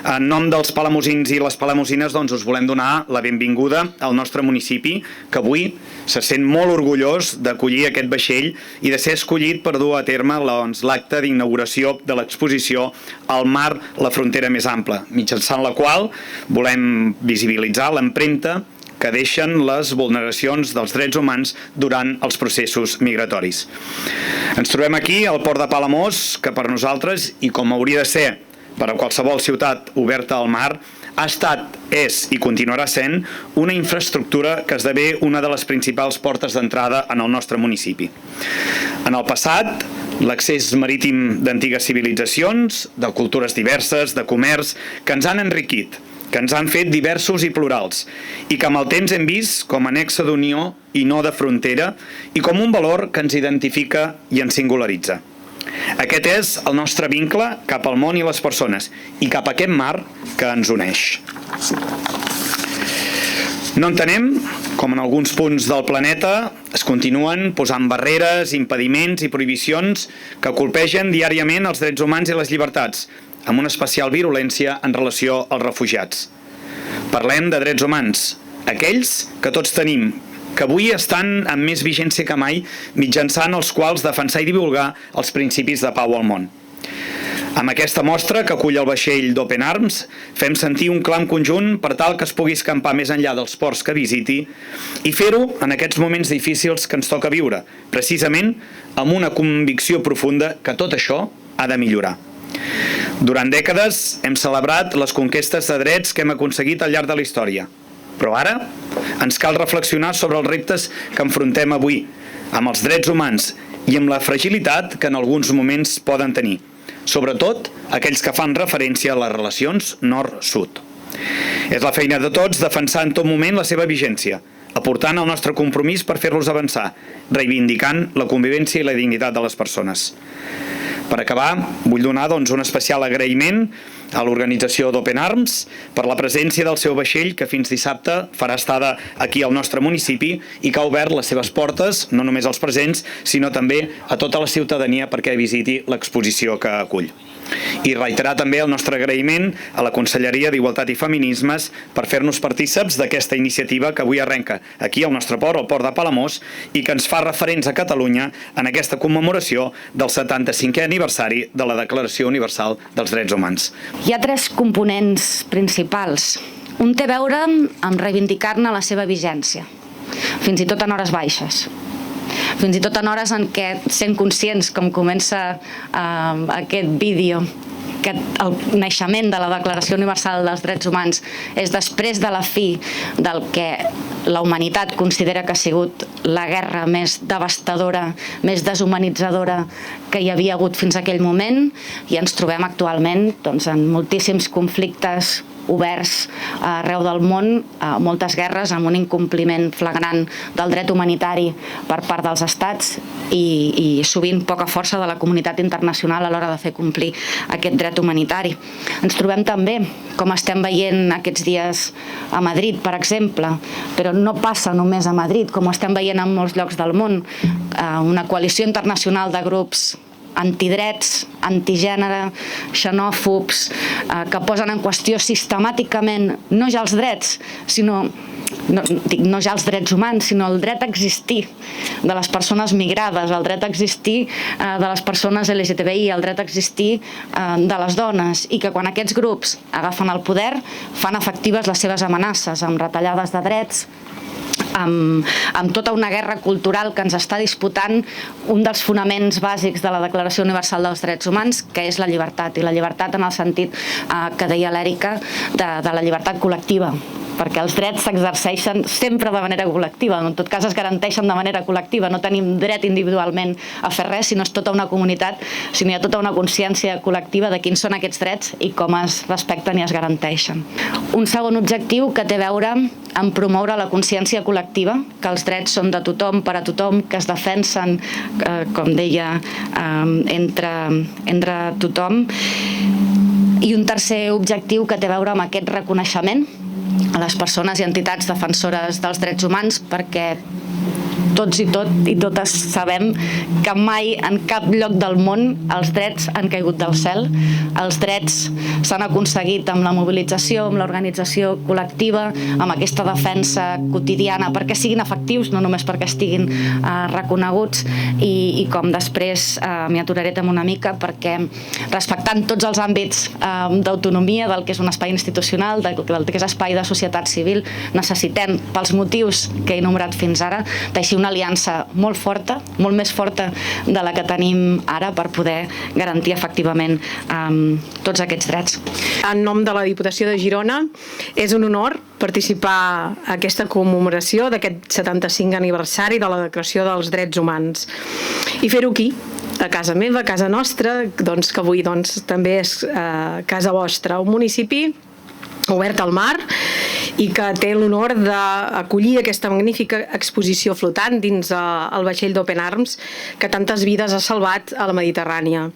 En nom dels palamosins i les palamosines us volem donar la benvinguda al nostre municipi, que avui se sent molt orgullós d'acollir aquest vaixell i de ser escollit per dur a terme l'acte d'inauguració de l'exposició Al mar, la frontera més ampla, mitjançant la qual volem visibilitzar l'empremta que deixen les vulneracions dels drets humans durant els processos migratoris. Ens trobem aquí al port de Palamós, que per nosaltres, i com hauria de ser per a qualsevol ciutat oberta al mar, ha estat, és i continuarà sent una infraestructura que esdevé una de les principals portes d'entrada en el nostre municipi. En el passat, l'accés marítim d'antigues civilitzacions, de cultures diverses, de comerç, que ens han enriquit, que ens han fet diversos i plurals, i que amb el temps hem vist com a nexe d'unió i no de frontera, i com un valor que ens identifica i ens singularitza. Aquest és el nostre vincle cap al món i les persones, i cap a aquest mar que ens uneix. No entenem com en alguns punts del planeta es continuen posant barreres, impediments i prohibicions que colpegen diàriament els drets humans i les llibertats, amb una especial virulència en relació als refugiats. Parlem de drets humans, aquells que tots tenim, que avui estan amb més vigència que mai, mitjançant els quals defensar i divulgar els principis de pau al món. Amb aquesta mostra que acull el vaixell d'Open Arms, fem sentir un clam conjunt per tal que es pugui escampar més enllà dels ports que visiti i fer-ho en aquests moments difícils que ens toca viure, precisament amb una convicció profunda que tot això ha de millorar. Durant dècades hem celebrat les conquestes de drets que hem aconseguit al llarg de la història. Però ara ens cal reflexionar sobre els reptes que enfrontem avui, amb els drets humans i amb la fragilitat que en alguns moments poden tenir, sobretot aquells que fan referència a les relacions nord-sud. És la feina de tots defensar en tot moment la seva vigència, aportant el nostre compromís per fer-los avançar, reivindicant la convivència i la dignitat de les persones. Per acabar, vull donar un especial agraïment a l'organització d'Open Arms per la presència del seu vaixell que fins dissabte farà estada aquí al nostre municipi i que ha obert les seves portes, no només als presents, sinó també a tota la ciutadania perquè visiti l'exposició que acull. I reiterar també el nostre agraïment a la Conselleria d'Igualtat i Feminismes per fer-nos partíceps d'aquesta iniciativa que avui arrenca aquí al nostre port, al port de Palamós, i que ens fa referents a Catalunya en aquesta commemoració del 75è aniversari de la Declaració Universal dels Drets Humans. Hi ha tres components principals. Un té a veure amb reivindicar-ne la seva vigència, fins i tot en hores baixes. Fins i tot en hores en què, sent conscients, com comença aquest vídeo, que el naixement de la Declaració Universal dels Drets Humans és després de la fi del que la humanitat considera que ha sigut la guerra més devastadora, més deshumanitzadora que hi havia hagut fins a aquell moment, i ens trobem actualment en moltíssims conflictes oberts arreu del món, moltes guerres amb un incompliment flagrant del dret humanitari per part dels estats i sovint poca força de la comunitat internacional a l'hora de fer complir aquest dret humanitari. Ens trobem també, com estem veient aquests dies a Madrid, per exemple, però no passa només a Madrid, com estem veient en molts llocs del món, una coalició internacional de grups antidrets, antigènere, xenòfobs, que posen en qüestió sistemàticament no ja els drets, sinó no ja els drets humans, sinó el dret a existir de les persones migrades, el dret a existir de les persones LGTBI, el dret a existir de les dones, i que quan aquests grups agafen el poder fan efectives les seves amenaces amb retallades de drets, amb tota una guerra cultural que ens està disputant un dels fonaments bàsics de la Declaració Universal dels Drets Humans, que és la llibertat, i la llibertat en el sentit que deia l'Èrica, de la llibertat col·lectiva, perquè els drets s'exerceixen sempre de manera col·lectiva, en tot cas es garanteixen de manera col·lectiva, no tenim dret individualment a fer res, sinó és tota una comunitat, sinó hi ha tota una consciència col·lectiva de quins són aquests drets i com es respecten i es garanteixen. Un segon objectiu que té a veure amb promoure la consciència col·lectiva, que els drets són de tothom, per a tothom, que es defensen, com deia, entre tothom. I un tercer objectiu que té a veure amb aquest reconeixement a les persones i entitats defensores dels drets humans, perquè tots i totes sabem que mai en cap lloc del món els drets han caigut del cel. Els drets s'han aconseguit amb la mobilització, amb l'organització col·lectiva, amb aquesta defensa quotidiana perquè siguin efectius, no només perquè estiguin reconeguts, i com després m'hi aturaré també una mica, perquè respectant tots els àmbits d'autonomia del que és un espai institucional, del que és espai de societat civil, necessitem, pels motius que he enumerat fins ara, teixir una aliança molt forta, molt més forta de la que tenim ara, per poder garantir efectivament tots aquests drets. En nom de la Diputació de Girona, és un honor participar a aquesta commemoració d'aquest 75 aniversari de la Declaració dels Drets Humans i fer-ho aquí, a casa meva, a casa nostra, que avui també és casa vostra, un municipi obert al mar i que té l'honor d'acollir aquesta magnífica exposició flotant dins el vaixell d'Open Arms que tantes vides ha salvat a la Mediterrània.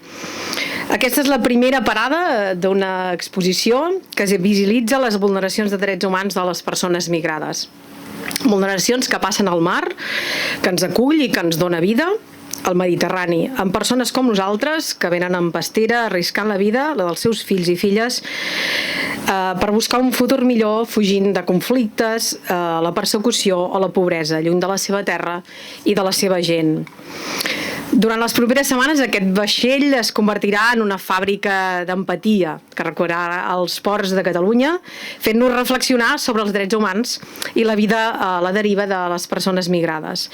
Aquesta és la primera parada d'una exposició que visibilitza les vulneracions de drets humans de les persones migrades. Vulneracions que passen al mar, que ens acull i que ens dona vida, al Mediterrani, amb persones com nosaltres que venen en pastera arriscant la vida, la dels seus fills i filles, per buscar un futur millor, fugint de conflictes, la persecució o la pobresa, lluny de la seva terra i de la seva gent. Durant les properes setmanes aquest vaixell es convertirà en una fàbrica d'empatia que recorrerà els ports de Catalunya, fent-nos reflexionar sobre els drets humans i la vida a la deriva de les persones migrades.